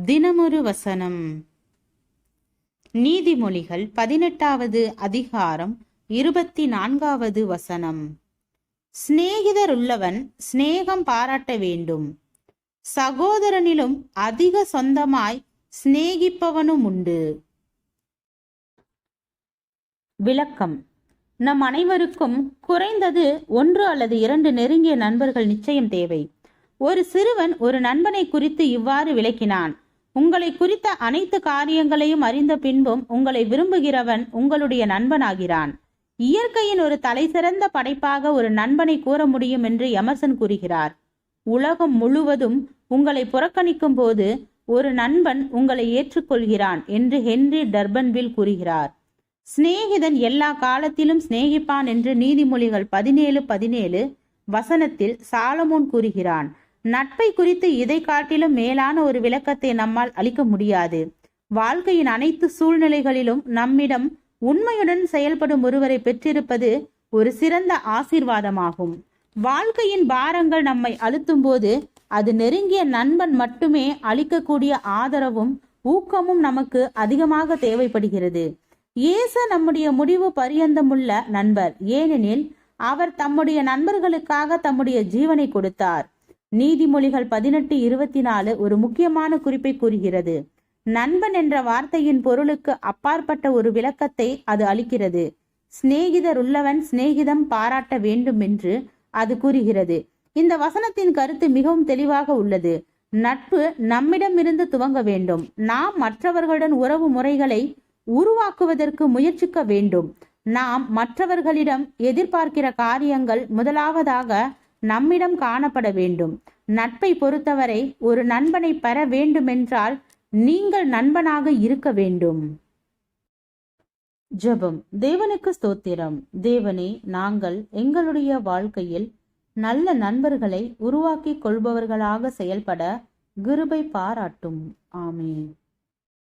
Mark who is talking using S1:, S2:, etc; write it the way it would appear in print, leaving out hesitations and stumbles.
S1: தினமொரு வசனம். நீதிமொழிகள் 18வது அதிகாரம் 24வது வசனம். சிநேகிதருள்ளவன் சிநேகம் பாராட்ட வேண்டும், சகோதரனிலும் அதிக சொந்தமாய் சிநேகிப்பவனும் உண்டு. விளக்கம். நம் அனைவருக்கும் குறைந்தது 1 அல்லது 2 நெருங்கிய நண்பர்கள் நிச்சயம் தேவை. ஒரு சிறுவன் ஒரு நண்பனை குறித்து இவ்வாறு விளக்கினான்: உங்களை குறித்த அனைத்து காரியங்களையும் அறிந்த பின்பும் உங்களை விரும்புகிறவன் உங்களுடைய நண்பனாகிறான். இயற்கையின் ஒரு தலைசிறந்த படைப்பாக ஒரு நண்பனை கூற முடியும் என்று எமர்சன் கூறுகிறார். உலகம் முழுவதும் உங்களை புறக்கணிக்கும் போது ஒரு நண்பன் உங்களை ஏற்றுக்கொள்கிறான் என்று ஹென்றி டர்பன்வில் கூறுகிறார். சிநேகிதன் எல்லா காலத்திலும் சிநேகிப்பான் என்று நீதிமொழிகள் 17:17 வசனத்தில் சாலமோன் கூறுகிறான். நட்பை குறித்து இதை காட்டிலும் மேலான ஒரு விளக்கத்தை நம்மால் அளிக்க முடியாது. வாழ்க்கையின் அனைத்து சூழ்நிலைகளிலும் நம்மிடம் உண்மையுடன் செயல்படும் ஒருவரை பெற்றிருப்பது ஒரு சிறந்த ஆசீர்வாதமாகும். வாழ்க்கையின் பாரங்கள் நம்மை அழுத்தும் போது அது நெருங்கிய நண்பன் மட்டுமே அளிக்கக்கூடிய ஆதரவும் ஊக்கமும் நமக்கு அதிகமாக தேவைப்படுகிறது. இயேசு நம்முடைய முடிவு பரியந்தமுள்ள நண்பர், ஏனெனில் அவர் தம்முடைய நண்பர்களுக்காக தம்முடைய ஜீவனை கொடுத்தார். நீதிமொழிகள் 18:24 ஒரு முக்கியமான குறிப்பை கூறுகிறது. நண்பன் என்ற வார்த்தையின் பொருளுக்கு அப்பாற்பட்ட ஒரு விளக்கத்தை அது அளிக்கிறது. சிநேகிதர் உள்ளவன் சிநேகிதம் பாராட்ட வேண்டும் என்று அது கூறுகிறது. இந்த வசனத்தின் கருத்து மிகவும் தெளிவாக உள்ளது. நட்பு நம்மிடமிருந்து துவங்க வேண்டும். நாம் மற்றவர்களுடன் உறவு முறைகளை உருவாக்குவதற்கு முயற்சிக்க வேண்டும். நாம் மற்றவர்களிடம் எதிர்பார்க்கிற காரியங்கள் முதலாவதாக நம்மிடம் காணப்பட வேண்டும். நட்பை பொறுத்தவரை ஒரு நண்பனை பெற வேண்டுமென்றால் நீங்கள் நண்பனாக இருக்க வேண்டும். ஜெபம். தேவனுக்கு ஸ்தோத்திரம். தேவனே, நாங்கள் எங்களுடைய வாழ்க்கையில் நல்ல நண்பர்களை உருவாக்கிக் கொள்பவர்களாக செயல்பட கிருபை பாராட்டும். ஆமென்.